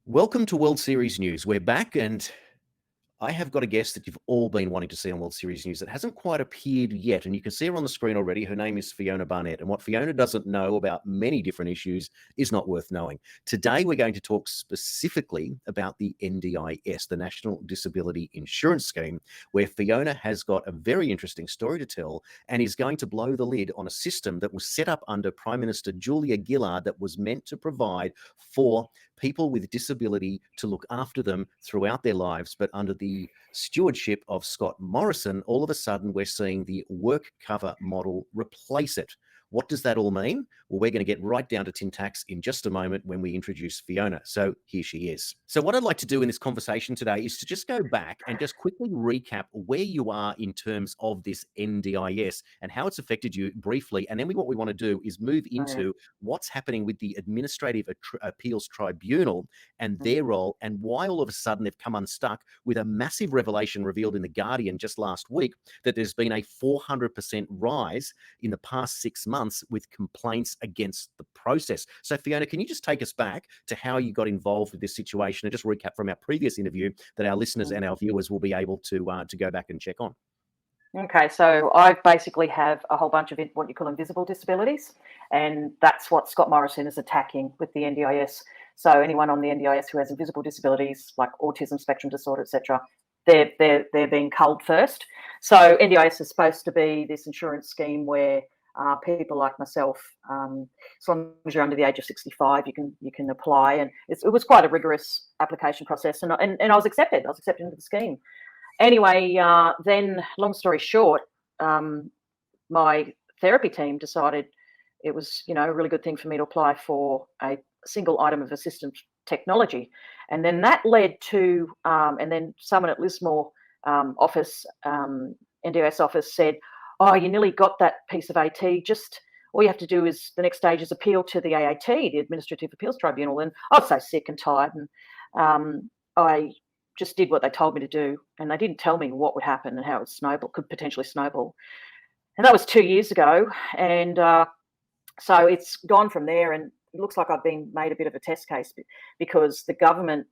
Welcome to World Series News. We're back, and I have got a guest that you've all been wanting to see on World Series News that hasn't quite appeared yet. And you can see her on the screen already. Her name is Fiona Barnett. And what Fiona doesn't know about many different issues is not worth knowing. Today, we're going to talk specifically about the NDIS, the National Disability Insurance Scheme, where Fiona has got a very interesting story to tell and is going to blow the lid on a system that was set up under Prime Minister Julia Gillard that was meant to provide for people with disability to look after them throughout their lives. But under the stewardship of Scott Morrison, all of a sudden we're seeing the Workcover model replace it. What does that all mean? Well, we're going to get right down to tin tacks in just a moment when we introduce Fiona. So here she is. So what I'd like to do in this conversation today is to just go back and just quickly recap where you are in terms of this NDIS and how it's affected you briefly. And then what we want to do is move into what's happening with the Administrative Appeals Tribunal and their role, and why all of a sudden they've come unstuck with a massive revelation revealed in The Guardian just last week that there's been a 400% rise in the past 6 months with complaints against the process. So Fiona, can you just take us back to how you got involved with this situation and just recap from our previous interview that our listeners and our viewers will be able to go back and check on? Okay, so I basically have a whole bunch of what you call invisible disabilities, and that's what Scott Morrison is attacking with the NDIS. So anyone on the NDIS who has invisible disabilities like autism spectrum disorder, etc., they're being culled first. So NDIS is supposed to be this insurance scheme where people like myself, as long as you're under the age of 65, you can apply, and it was quite a rigorous application process, and I was accepted. I was accepted into the scheme. Anyway, then long story short, my therapy team decided it was a really good thing for me to apply for a single item of assistive technology, and then that led to and then someone at Lismore office, NDIS office, said, "Oh, you nearly got that piece of AT. Just all you have to do is the next stage is appeal to the AAT, the Administrative Appeals Tribunal." And I was so sick and tired, and I just did what they told me to do, and they didn't tell me what would happen and how it could potentially snowball. And that was 2 years ago, and so it's gone from there. And it looks like I've been made a bit of a test case because the government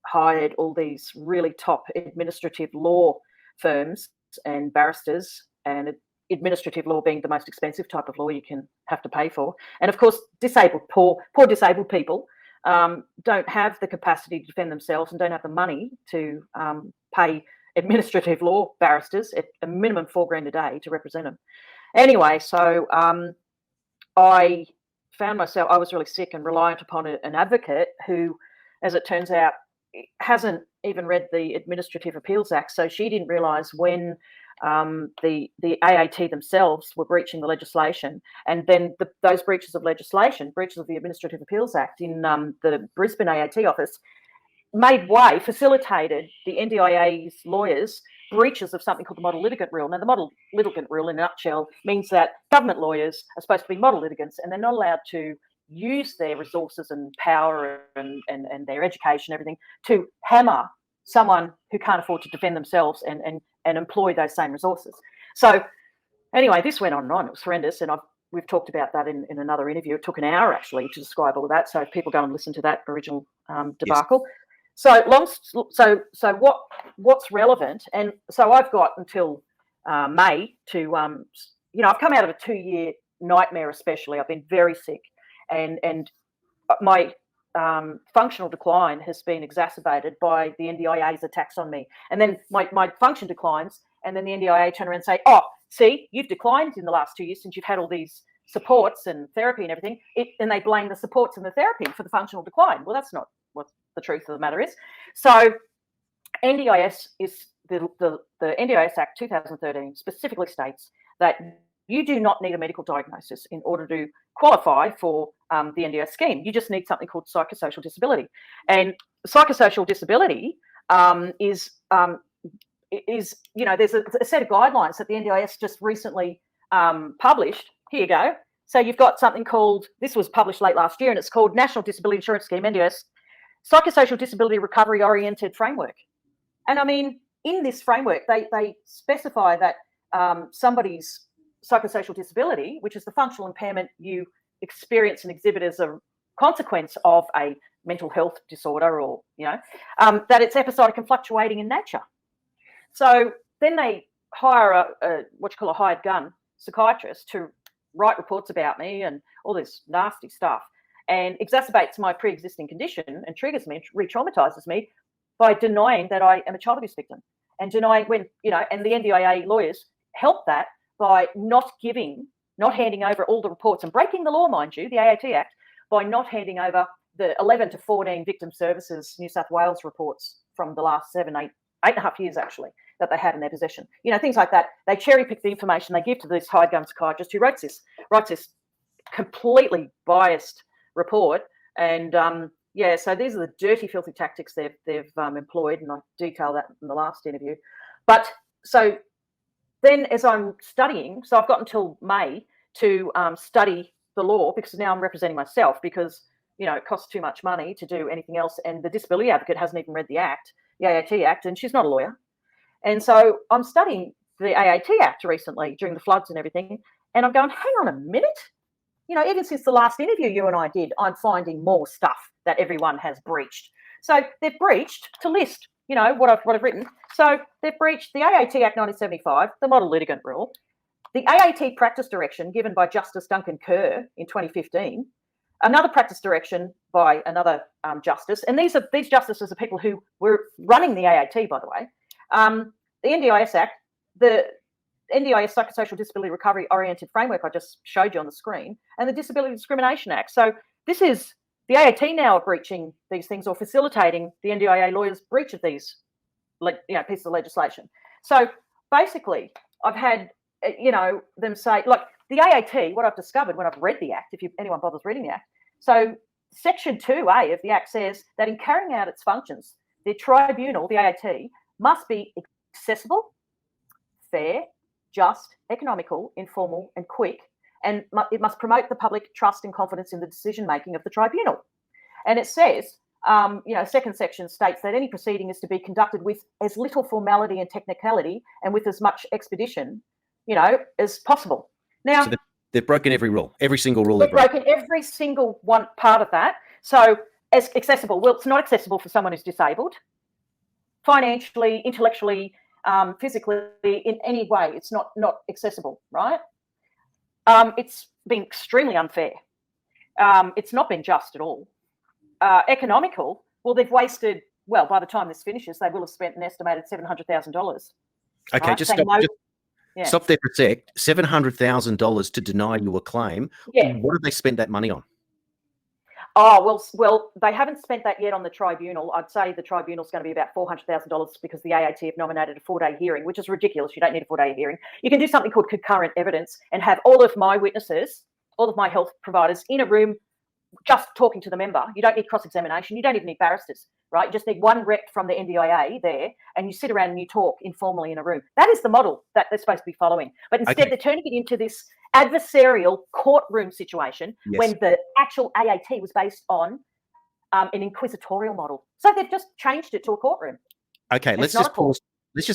hired all these really top administrative law firms and barristers, and administrative law being the most expensive type of law you can have to pay for. And of course, poor disabled people don't have the capacity to defend themselves and don't have the money to pay administrative law barristers at a minimum $4,000 a day to represent them. Anyway, so I found myself, I was really sick and reliant upon an advocate who, as it turns out, hasn't even read the Administrative Appeals Act. So she didn't realise when the AAT themselves were breaching the legislation, and then those breaches of legislation, breaches of the Administrative Appeals Act in the Brisbane AAT office, facilitated the NDIA's lawyers' breaches of something called the Model Litigant Rule. Now, the Model Litigant Rule, in a nutshell, means that government lawyers are supposed to be model litigants, and they're not allowed to use their resources and power and their education, everything, to hammer someone who can't afford to defend themselves and employ those same resources. So anyway, this went on and on. It was horrendous, and we've talked about that in another interview. It took an hour actually to describe all of that. So if people go and listen to that original debacle. Yes. So what's relevant? And so I've got until May to I've come out of a 2-year nightmare. Especially, I've been very sick, and my functional decline has been exacerbated by the NDIA's attacks on me. And then my function declines, and then the NDIA turn around and say, "Oh, see, you've declined in the last 2 years since you've had all these supports and therapy and everything." And they blame the supports and the therapy for the functional decline. Well, that's not what the truth of the matter is. So NDIS is the NDIS Act 2013 specifically states that you do not need a medical diagnosis in order to qualify for the NDIS scheme. You just need something called psychosocial disability. And psychosocial disability is there's a set of guidelines that the NDIS just recently published. Here you go. So you've got something called, this was published late last year, and it's called National Disability Insurance Scheme, NDIS, Psychosocial Disability Recovery Oriented Framework. And I mean, in this framework, they specify that somebody's psychosocial disability, which is the functional impairment you experience and exhibit as a consequence of a mental health disorder, or, that it's episodic and fluctuating in nature. So then they hire a hired gun psychiatrist to write reports about me and all this nasty stuff, and exacerbates my pre-existing condition and triggers me, re-traumatizes me by denying that I am a child abuse victim, and denying and the NDIA lawyers help that by not handing over all the reports and breaking the law, mind you, the AAT Act, by not handing over the 11 to 14 Victim Services New South Wales reports from the last 8.5 years, actually, that they had in their possession. Things like that. They cherry pick the information they give to this hired gun psychiatrist who writes this completely biased report. And so these are the dirty, filthy tactics they've employed, and I detail that in the last interview. But so then, as I'm studying, so I've got until May to study the law, because now I'm representing myself, because it costs too much money to do anything else, and the disability advocate hasn't even read the AAT Act, and she's not a lawyer. And so I'm studying the AAT Act recently during the floods and everything, and I'm going, hang on a minute. Even since the last interview you and I did, I'm finding more stuff that everyone has breached. So they've breached, to list, what I've written. So they've breached the AAT Act 1975, the model litigant rule, the AAT practice direction given by Justice Duncan Kerr in 2015, another practice direction by another justice, and these justices are people who were running the AAT, by the way, the NDIS Act, the NDIS Psychosocial Disability Recovery Oriented Framework I just showed you on the screen, and the Disability Discrimination Act. So this is the AAT now are breaching these things, or facilitating the NDIA lawyers' breach of these pieces of legislation. So basically, I've had them say, like, the AAT, what I've discovered when I've read the Act, if anyone bothers reading the Act, so Section 2A of the Act says that in carrying out its functions, the tribunal, the AAT, must be accessible, fair, just, economical, informal, and quick, and it must promote the public trust and confidence in the decision-making of the tribunal. And it says, second section states that any proceeding is to be conducted with as little formality and technicality and with as much expedition, as possible. Now, so they've broken every rule, every single rule. They've broken every single one part of that. So as accessible, well, it's not accessible for someone who's disabled, financially, intellectually, physically, in any way. It's not accessible, right? It's been extremely unfair. It's not been just at all. Economical, well, they've wasted, well, by the time this finishes, they will have spent an estimated $700,000. Okay, right? Stop there for a sec. $700,000 to deny you a claim. Yeah. What have they spent that money on? Oh, well, they haven't spent that yet on the tribunal. I'd say the tribunal's going to be about $400,000 because the AAT have nominated a 4-day hearing, which is ridiculous. You don't need a 4-day hearing. You can do something called concurrent evidence and have all of my witnesses, all of my health providers in a room just talking to the member. You don't need cross-examination. You don't even need barristers, right? You just need one rep from the NDIA there, and you sit around and you talk informally in a room. That is the model that they're supposed to be following. But instead, they're turning it into this adversarial courtroom situation when the actual AAT was based on an inquisitorial model. So they've just changed it to a courtroom. Okay, let's just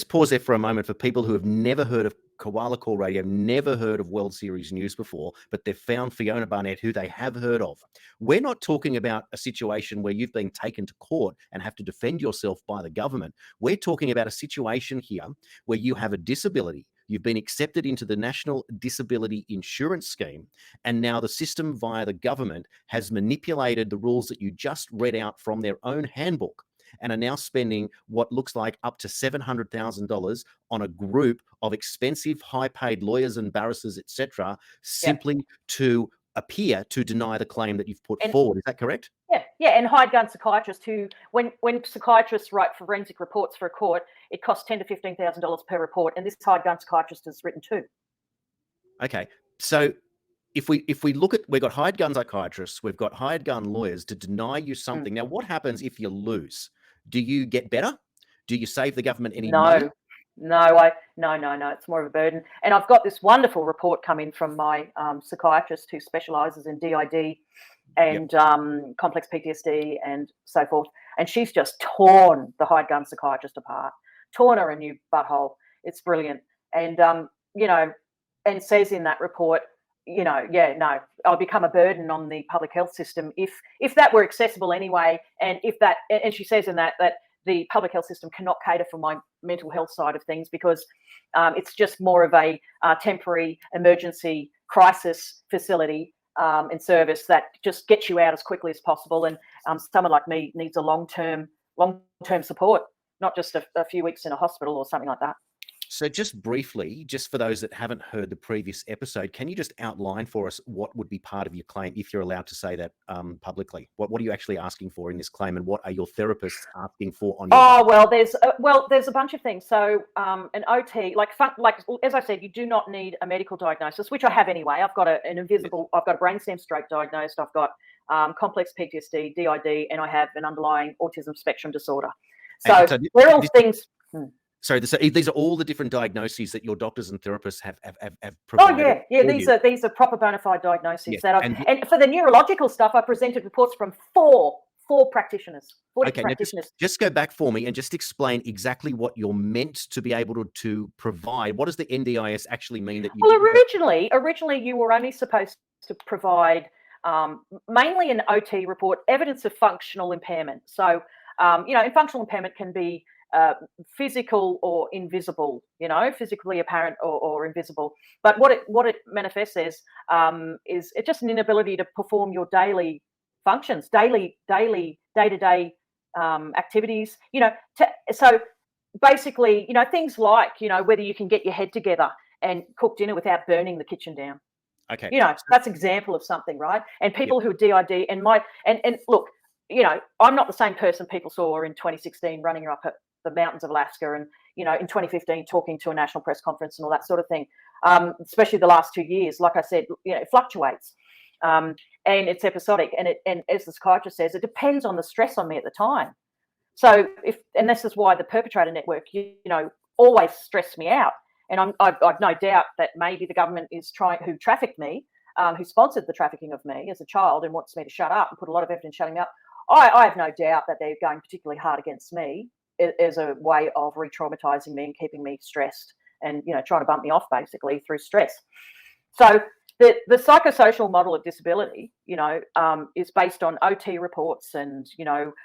pause there for a moment for people who have never heard of Koala Call Radio, never heard of World Series News before, but they've found Fiona Barnett, who they have heard of. We're not talking about a situation where you've been taken to court and have to defend yourself by the government. We're talking about a situation here where you have a disability. You've been accepted into the National Disability Insurance Scheme, and now the system via the government has manipulated the rules that you just read out from their own handbook, and are now spending what looks like up to $700,000 on a group of expensive, high-paid lawyers and barristers, etc., simply to appear to deny the claim that you've put forward. Is that correct? Yeah, and hired gun psychiatrists who, when psychiatrists write forensic reports for a court, it costs $10,000 to $15,000 per report, and this hired gun psychiatrist has written 2. Okay, so if we look at, we've got hired gun psychiatrists, we've got hired gun lawyers to deny you something. Now, what happens if you lose? Do you get better? Do you save the government any money? No. It's more of a burden. And I've got this wonderful report coming from my psychiatrist who specialises in DID and complex PTSD and so forth. And she's just torn the hired gun psychiatrist apart, torn her a new butthole. It's brilliant. And, and says in that report, no, I'll become a burden on the public health system if that were accessible anyway, and if that, and she says in that the public health system cannot cater for my mental health side of things because it's just more of a temporary emergency crisis facility and service that just gets you out as quickly as possible. And someone like me needs a long-term support, not just a few weeks in a hospital or something like that. So just briefly, just for those that haven't heard the previous episode, can you just outline for us what would be part of your claim, if you're allowed to say that publicly? What are you actually asking for in this claim, and what are your therapists asking for on your behalf? There's a bunch of things. So an OT, like as I said, you do not need a medical diagnosis, which I have anyway. I've got a brainstem stroke diagnosed. I've got complex PTSD, DID, and I have an underlying autism spectrum disorder. So they're all things. So these are all the different diagnoses that your doctors and therapists have provided. Oh yeah. These are proper bona fide diagnoses and for the neurological stuff, I presented reports from four practitioners. 40 practitioners. Just go back for me and just explain exactly what you're meant to be able to provide. What does the NDIS actually mean that you? Well, originally you were only supposed to provide mainly an OT report, evidence of functional impairment. So and functional impairment can be physical or invisible, physically apparent or invisible. But what it manifests as is it's just an inability to perform your daily functions, day-to-day activities. So basically, things like whether you can get your head together and cook dinner without burning the kitchen down. Okay. That's an example of something, right? And people who are DID and look, I'm not the same person people saw in 2016 running up at the mountains of Alaska and, in 2015 talking to a national press conference and all that sort of thing, especially the last 2 years. Like I said, it fluctuates and it's episodic. And as the psychiatrist says, it depends on the stress on me at the time. So and this is why the perpetrator network, always stressed me out. And I've no doubt that maybe the government who trafficked me, who sponsored the trafficking of me as a child and wants me to shut up and put a lot of evidence shutting me up. I have no doubt that they're going particularly hard against me as a way of re-traumatizing me and keeping me stressed and, trying to bump me off basically through stress. So the psychosocial model of disability, is based on OT reports and,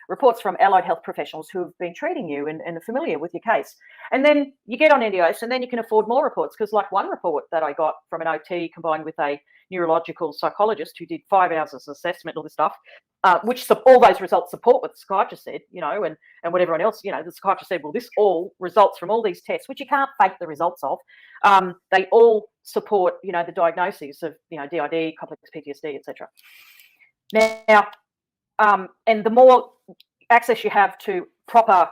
reports from allied health professionals who have been treating you and are familiar with your case. And then you get on NDIS and then you can afford more reports because like one report that I got from an OT combined with a neurological psychologist who did 5 hours of assessment, all this stuff, which all those results support what the psychiatrist said, and what everyone else, the psychiatrist said, well, this all results from all these tests, which you can't fake the results of. They all support, the diagnoses of, DID, complex PTSD, etc. Now, and the more access you have to proper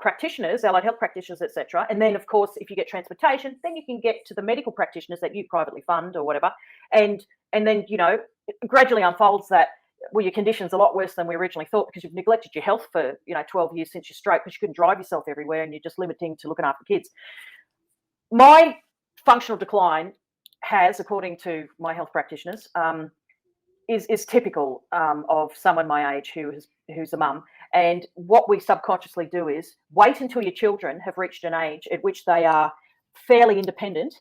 practitioners, allied health practitioners, etc. And then, of course, if you get transportation, then you can get to the medical practitioners that you privately fund or whatever. And then, it gradually unfolds that, well, your condition's a lot worse than we originally thought because you've neglected your health for, 12 years since your stroke because you couldn't drive yourself everywhere and you're just limiting to looking after kids. My functional decline has, according to my health practitioners, is typical of someone my age who's a mum. And what we subconsciously do is wait until your children have reached an age at which they are fairly independent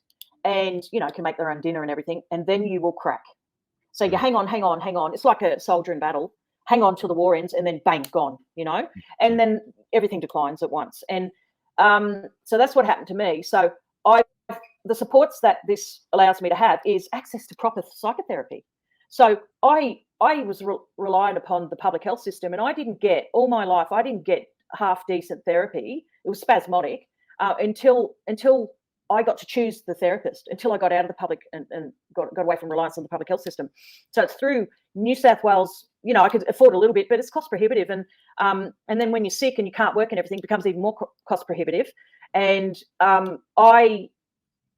and, can make their own dinner and everything, and then you will crack. So you hang on. It's like a soldier in battle. Hang on till the war ends and then bang, gone, and then everything declines at once. And so that's what happened to me. So the supports that this allows me to have is access to proper psychotherapy. So I was reliant upon the public health system, and I didn't get all my life. I didn't get half decent therapy. It was spasmodic until I got to choose the therapist. Until I got out of the public and got away from reliance on the public health system. So it's through New South Wales. I could afford a little bit, but it's cost prohibitive. And then when you're sick and you can't work and everything, it becomes even more cost prohibitive. And I,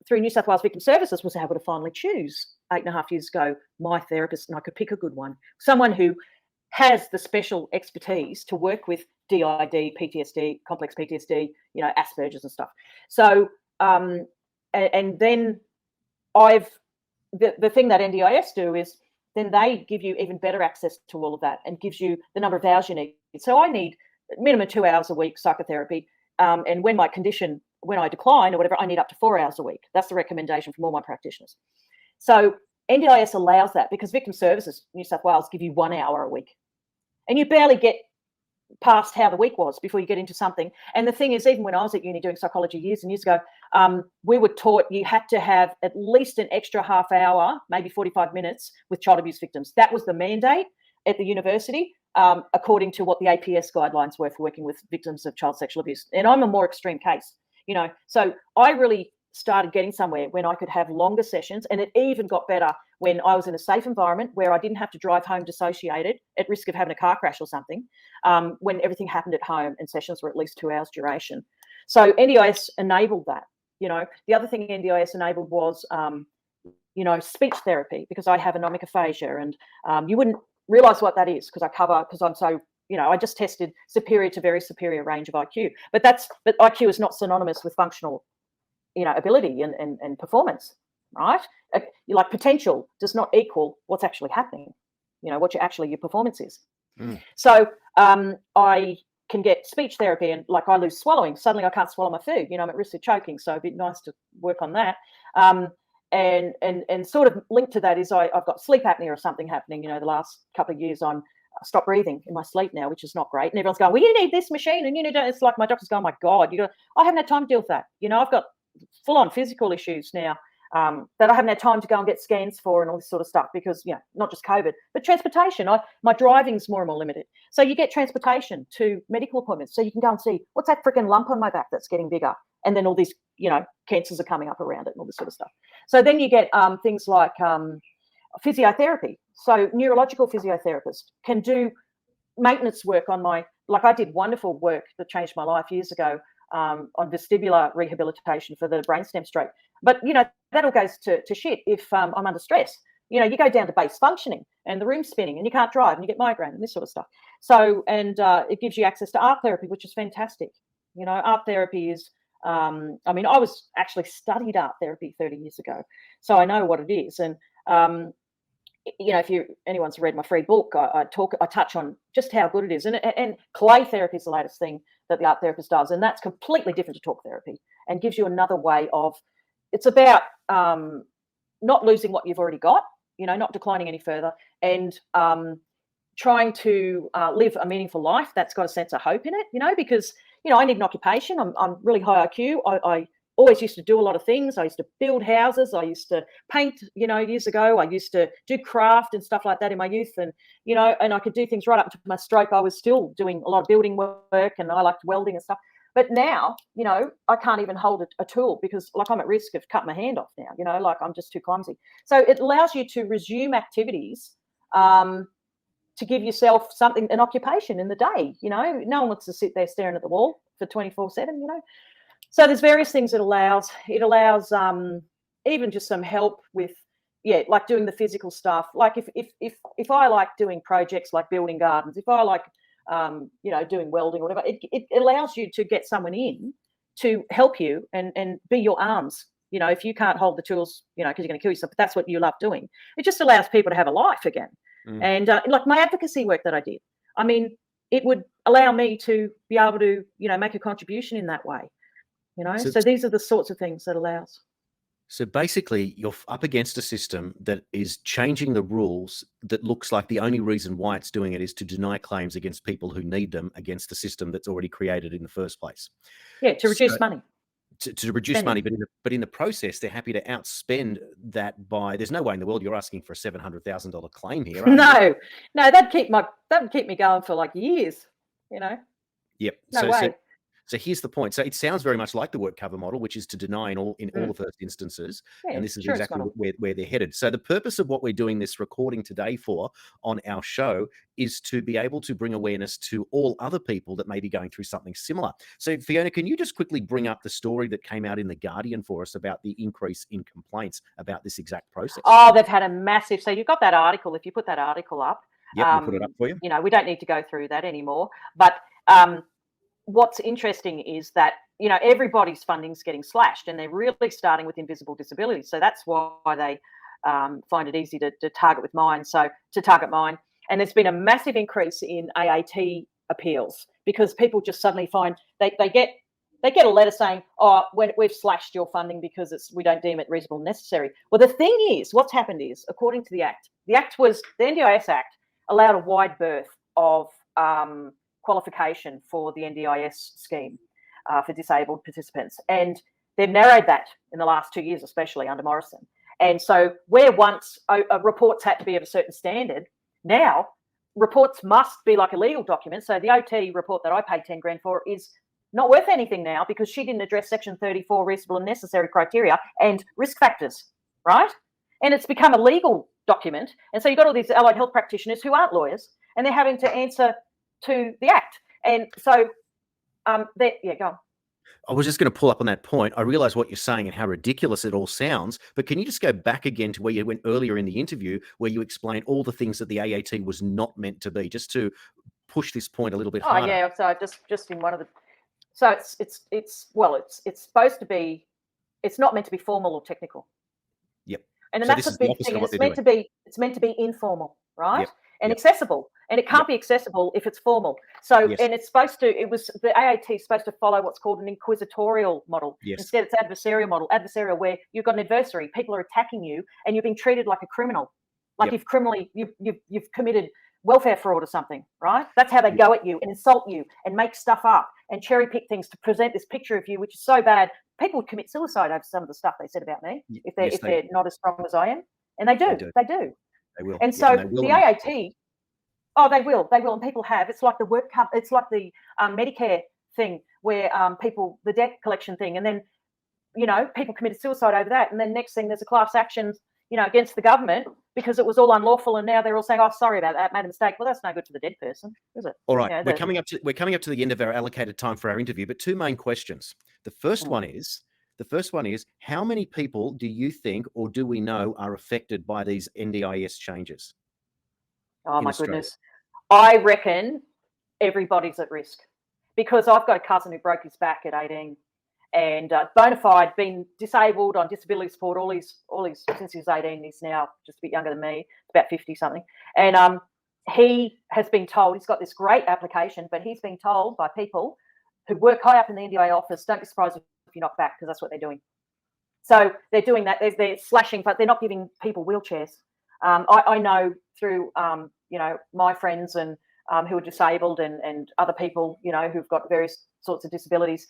through New South Wales Victim Services, was able to finally choose 8.5 years ago my therapist, and I could pick a good one, someone who has the special expertise to work with DID, PTSD, complex PTSD, Asperger's and stuff. So and then the thing that NDIS do is then they give you even better access to all of that and gives you the number of hours you need. So I need minimum 2 hours a week psychotherapy, and when I decline or whatever, I need up to 4 hours a week. That's the recommendation from all my practitioners. So NDIS allows that because Victim Services New South Wales give you 1 hour a week, and you barely get past how the week was before you get into something. And the thing is, even when I was at uni doing psychology years and years ago, we were taught you had to have at least an extra half hour, maybe 45 minutes with child abuse victims. That was the mandate at the university, according to what the APS guidelines were for working with victims of child sexual abuse. And I'm a more extreme case, you know. So I really started getting somewhere when I could have longer sessions, and it even got better when I was in a safe environment where I didn't have to drive home dissociated at risk of having a car crash or something, when everything happened at home and sessions were at least 2 hours duration. So NDIS enabled that. You know, the other thing NDIS enabled was, you know, speech therapy, because I have anomic aphasia, and you wouldn't realize what that is because I'm so, you know, I just tested superior to very superior range of IQ, but IQ is not synonymous with functional, you know, ability and performance, right? Like potential does not equal what's actually happening, you know, what your performance is. So I can get speech therapy, and like I lose swallowing. Suddenly I can't swallow my food. You know, I'm at risk of choking. So it'd be nice to work on that. And sort of linked to that is I've got sleep apnea or something happening. You know, the last couple of years I'm stop breathing in my sleep now, which is not great. And everyone's going, well, you need this machine, and you need. It's like my doctor's going, my God, I haven't had time to deal with that. You know, I've got full-on physical issues now that I haven't had time to go and get scans for and all this sort of stuff because, you know, not just COVID, but transportation. My driving's more and more limited. So you get transportation to medical appointments so you can go and see what's that freaking lump on my back that's getting bigger. And then all these, you know, cancers are coming up around it and all this sort of stuff. So then you get things like physiotherapy. So neurological physiotherapists can do maintenance work on like I did wonderful work that changed my life years ago on vestibular rehabilitation for the brainstem stroke. But, you know, that all goes to shit if I'm under stress. You know, you go down to base functioning and the room's spinning and you can't drive and you get migraine and this sort of stuff. So, and it gives you access to art therapy, which is fantastic. You know, art therapy is, I mean, I was actually studied art therapy 30 years ago, so I know what it is. And, you know, if anyone's read my free book, I touch on just how good it is. And clay therapy is the latest thing that the art therapist does. And that's completely different to talk therapy and gives you another way of, it's about not losing what you've already got, you know, not declining any further, and trying to live a meaningful life that's got a sense of hope in it, you know, because, you know, I need an occupation. I'm really high IQ. I always used to do a lot of things. I used to build houses. I used to paint, you know, years ago. I used to do craft and stuff like that in my youth. And, you know, and I could do things right up to my stroke. I was still doing a lot of building work and I liked welding and stuff. But now, you know, I can't even hold a tool because, like, I'm at risk of cutting my hand off now, you know, like I'm just too clumsy. So it allows you to resume activities to give yourself something, an occupation in the day, you know. No one wants to sit there staring at the wall for 24/7, you know. So there's various things it allows. It allows even just some help with, yeah, like doing the physical stuff. Like if I like doing projects like building gardens, if I like, you know, doing welding or whatever, it allows you to get someone in to help you and be your arms. You know, if you can't hold the tools, you know, because you're going to kill yourself, but that's what you love doing. It just allows people to have a life again. And like my advocacy work that I did, I mean, it would allow me to be able to, you know, make a contribution in that way. You know, so these are the sorts of things that allows. So basically, you're up against a system that is changing the rules that looks like the only reason why it's doing it is to deny claims against people who need them against the system that's already created in the first place. Yeah, to reduce money. To reduce money, but in the process, they're happy to outspend that by. There's no way in the world you're asking for a $700,000 claim here. No, that'd keep me going for like years. You know. Yep. No way. So here's the point. So it sounds very much like the Workcover model, which is to deny in all of those instances. Yeah, and this is exactly where they're headed. So the purpose of what we're doing this recording today for on our show is to be able to bring awareness to all other people that may be going through something similar. So Fiona, can you just quickly bring up the story that came out in The Guardian for us about the increase in complaints about this exact process? Oh, they've had a massive. So you've got that article. If you put that article up, yep, we'll put it up for you. You know, we don't need to go through that anymore. But what's interesting is that, you know, everybody's funding's getting slashed, and they're really starting with invisible disabilities. So that's why they find it easy to target mine. And there's been a massive increase in AAT appeals because people just suddenly find they get They get a letter saying, oh, we've slashed your funding because we don't deem it reasonable and necessary. Well, the thing is, what's happened is, according to the NDIS Act allowed a wide berth of qualification for the NDIS scheme for disabled participants. And they've narrowed that in the last 2 years, especially under Morrison. And so where once reports had to be of a certain standard, now reports must be like a legal document. So the OT report that I paid 10 grand for is not worth anything now because she didn't address Section 34 reasonable and necessary criteria and risk factors, right? And it's become a legal document. And so you've got all these allied health practitioners who aren't lawyers and they're having to answer to the Act. And so, go on. I was just going to pull up on that point. I realize what you're saying and how ridiculous it all sounds, but can you just go back again to where you went earlier in the interview, where you explained all the things that the AAT was not meant to be, just to push this point a little bit harder? Oh yeah, so just in one of the, so it's supposed to be, it's not meant to be formal or technical. Yep. And then So that's this the is the big thing. opposite of And what it's meant to be informal, right? Yep. And Yep. accessible. And it can't be accessible if it's formal. So, Yes. and it's supposed to, the AAT is supposed to follow what's called an inquisitorial model. Yes. Instead, it's adversarial model, where you've got an adversary, people are attacking you and you're being treated like a criminal. Like Yep. you've committed welfare fraud or something, right? That's how they go at you and insult you and make stuff up and cherry pick things to present this picture of you, which is so bad. People would commit suicide over some of the stuff they said about me if they're not as strong as I am. And they do. They will. And so the AAT, they will, and people have. It's like the Workcover, it's like the Medicare thing where the debt collection thing, and then people committed suicide over that, and then next thing there's a class action against the government because it was all unlawful, and now they're all saying, oh, sorry about that, made a mistake. Well, that's no good for the dead person, is it? All right, we're coming up to the end of our allocated time for our interview, but two main questions. The first one is, how many people do you think, or do we know, are affected by these NDIS changes? Oh my goodness. I reckon everybody's at risk because I've got a cousin who broke his back at 18 and bona fide, been disabled on disability support all his since he was 18. He's now just a bit younger than me, about 50 something. And he has been told, he's got this great application, but he's been told by people who work high up in the NDIA office, don't be surprised if you knock back, because that's what they're doing. So they're doing that. They're slashing, but they're not giving people wheelchairs. I know through my friends and who are disabled and other people who've got various sorts of disabilities.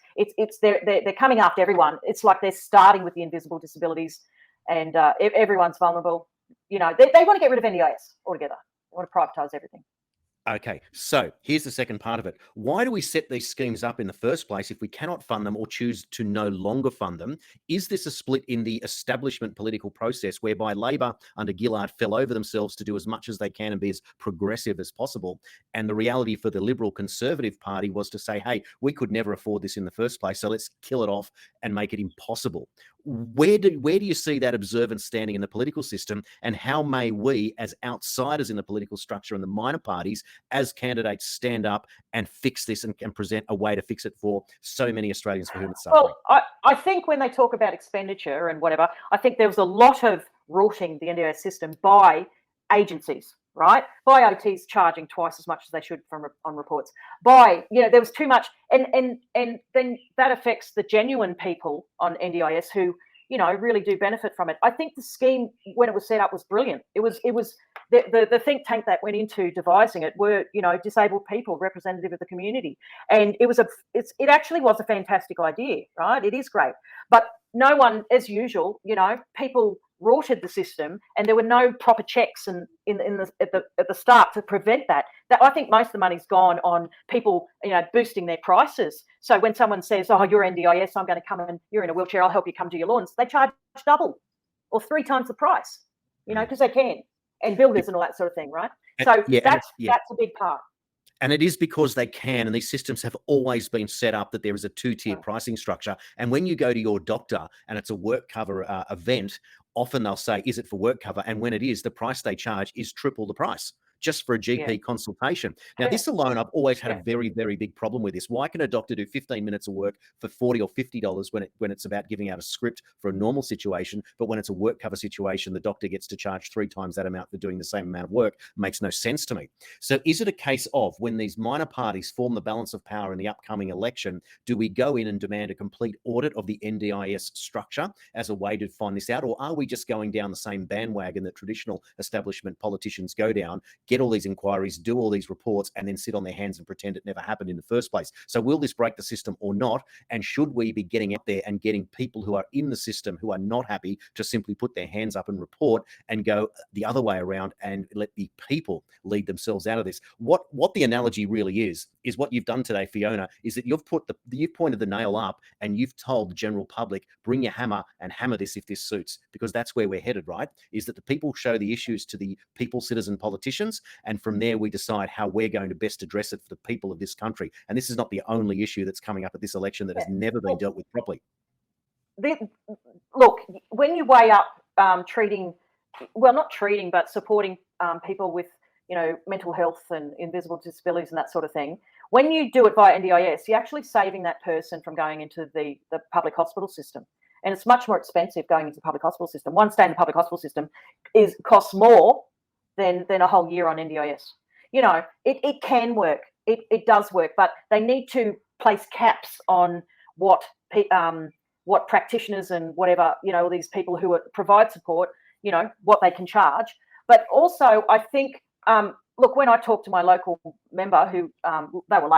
They're coming after everyone. It's like they're starting with the invisible disabilities, and everyone's vulnerable. They want to get rid of NDIS altogether. They want to privatise everything. Okay, so here's the second part of it. Why do we set these schemes up in the first place if we cannot fund them or choose to no longer fund them? Is this a split in the establishment political process whereby Labor under Gillard fell over themselves to do as much as they can and be as progressive as possible? And the reality for the Liberal Conservative Party was to say, hey, we could never afford this in the first place, so let's kill it off and make it impossible. Where do you see that observance standing in the political system, and how may we, as outsiders in the political structure and the minor parties, as candidates, stand up and fix this and present a way to fix it for so many Australians for whom it's suffering? Well, I think when they talk about expenditure and whatever, I think there was a lot of rorting the NDIS system by agencies, right? By OTs charging twice as much as they should on reports. There was too much, and then that affects the genuine people on NDIS who really do benefit from it. I think the scheme, when it was set up, was brilliant. It was the think tank that went into devising it were disabled people, representative of the community, and it actually was a fantastic idea, right? It is great, but no one, as usual, people rorted the system, and there were no proper checks at the start to prevent that. That I think most of the money's gone on people, boosting their prices. So when someone says, "Oh, you're NDIS, I'm going to come and you're in a wheelchair, I'll help you come to your lawns," they charge double or 3 times the price, because they can, and builders and all that sort of thing, right? So that's a big part. And it is because they can, and these systems have always been set up that there is a 2-tier pricing structure. And when you go to your doctor and it's a Workcover event, often they'll say, is it for Workcover? And when it is, the price they charge is triple the price, just for a GP consultation. Now, this alone, I've always had a very, very big problem with this. Why can a doctor do 15 minutes of work for $40 or $50 when it's about giving out a script for a normal situation, but when it's a work cover situation, the doctor gets to charge 3 times that amount for doing the same amount of work? Makes no sense to me. So is it a case of, when these minor parties form the balance of power in the upcoming election, do we go in and demand a complete audit of the NDIS structure as a way to find this out? Or are we just going down the same bandwagon that traditional establishment politicians go down, get all these inquiries, do all these reports, and then sit on their hands and pretend it never happened in the first place? So will this break the system or not? And should we be getting out there and getting people who are in the system who are not happy to simply put their hands up and report, and go the other way around and let the people lead themselves out of this? What the analogy really is what you've done today, Fiona, is that you've pointed the nail up and you've told the general public, bring your hammer and hammer this if this suits, because that's where we're headed, right? Is that the people show the issues to the people, citizen politicians, and from there we decide how we're going to best address it for the people of this country. And this is not the only issue that's coming up at this election that has never been dealt with properly. Look, when you weigh up supporting people with, mental health and invisible disabilities and that sort of thing, when you do it via NDIS, you're actually saving that person from going into the public hospital system. And it's much more expensive going into the public hospital system. One stay in the public hospital system costs more than a whole year on NDIS. It can work. It does work, but they need to place caps on what practitioners and whatever, these people who provide support, what they can charge. But also, I think, look, when I talked to my local member who they were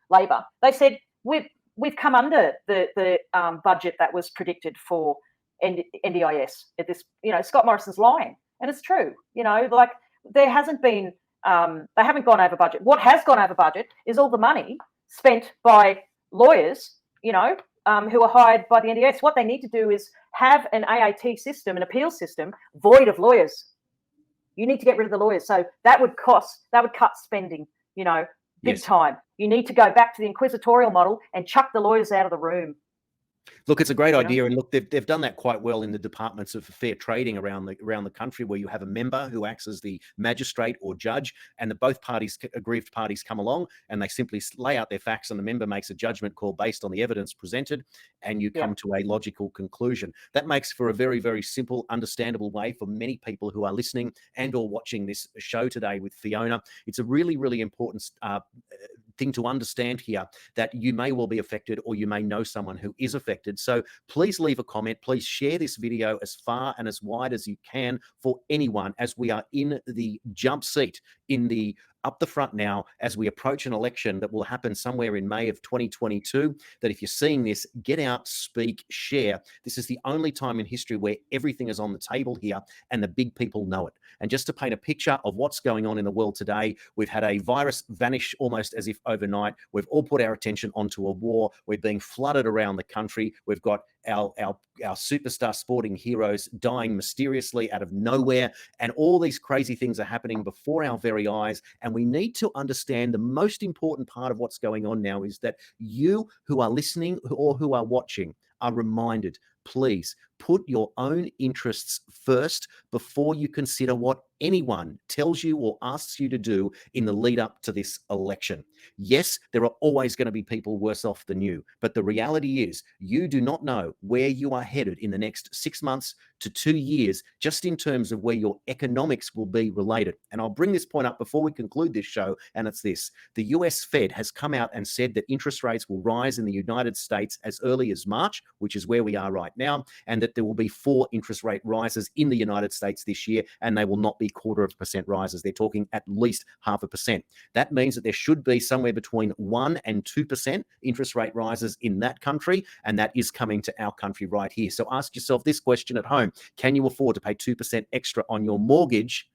Labor, they said we've come under the budget that was predicted for NDIS. At this, Scott Morrison's lying, and it's true. There hasn't been, they haven't gone over budget. What has gone over budget is all the money spent by lawyers, who are hired by the NDIS. What they need to do is have an AAT system, an appeals system, void of lawyers. You need to get rid of the lawyers. So that would cut spending, big time. You need to go back to the inquisitorial model and chuck the lawyers out of the room. Look, it's a great idea, and look, they've done that quite well in the departments of fair trading around the country, where you have a member who acts as the magistrate or judge, and both aggrieved parties come along, and they simply lay out their facts, and the member makes a judgment call based on the evidence presented, and you come to a logical conclusion. That makes for a very, very simple, understandable way for many people who are listening and or watching this show today with Fiona. It's a really, really important thing to understand here, that you may well be affected, or you may know someone who is affected. So please leave a comment. Please share this video as far and as wide as you can for anyone, as we are in the jump seat, up the front now, as we approach an election that will happen somewhere in May of 2022, that if you're seeing this, get out, speak, share. This is the only time in history where everything is on the table here, and the big people know it. And just to paint a picture of what's going on in the world today, we've had a virus vanish almost as if overnight. We've all put our attention onto a war. We're being flooded around the country. We've got our superstar sporting heroes dying mysteriously out of nowhere, and all these crazy things are happening before our very eyes. And we need to understand the most important part of what's going on now is that you who are listening or who are watching are reminded, please put your own interests first before you consider what anyone tells you or asks you to do in the lead up to this election. Yes, there are always going to be people worse off than you, but the reality is you do not know where you are headed in the next 6 months to 2 years, just in terms of where your economics will be related. And I'll bring this point up before we conclude this show, and it's this. The US Fed has come out and said that interest rates will rise in the United States as early as March, which is where we are right now, and that there will be 4 interest rate rises in the United States this year, and they will not be 0.25% rises. They're talking at least 0.5%. That means that there should be somewhere between 1% and 2% interest rate rises in that country, and that is coming to our country right here. So ask yourself this question at home: can you afford to pay 2% extra on your mortgage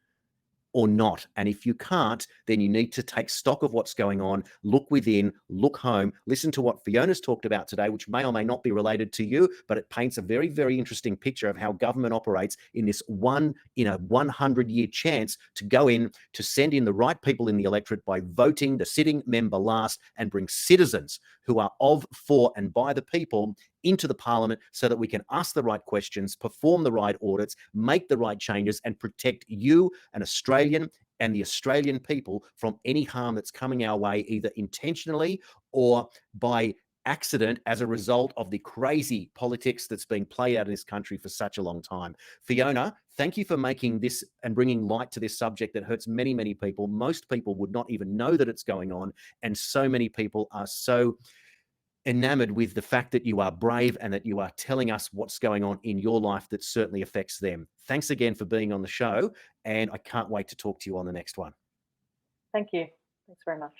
or not? And if you can't, then you need to take stock of what's going on, look within, look home, listen to what Fiona's talked about today, which may or may not be related to you, but it paints a very, very interesting picture of how government operates in this 100-year chance to go in, to send in the right people in the electorate by voting the sitting member last, and bring citizens who are of, for, and by the people into the parliament so that we can ask the right questions, perform the right audits, make the right changes, and protect you, an Australian, and the Australian people from any harm that's coming our way, either intentionally or by accident as a result of the crazy politics that's being played out in this country for such a long time. Fiona, thank you for making this and bringing light to this subject that hurts many, many people. Most people would not even know that it's going on, and so many people are so enamored with the fact that you are brave and that you are telling us what's going on in your life that certainly affects them. Thanks again for being on the show, and I can't wait to talk to you on the next one. Thank you. Thanks very much.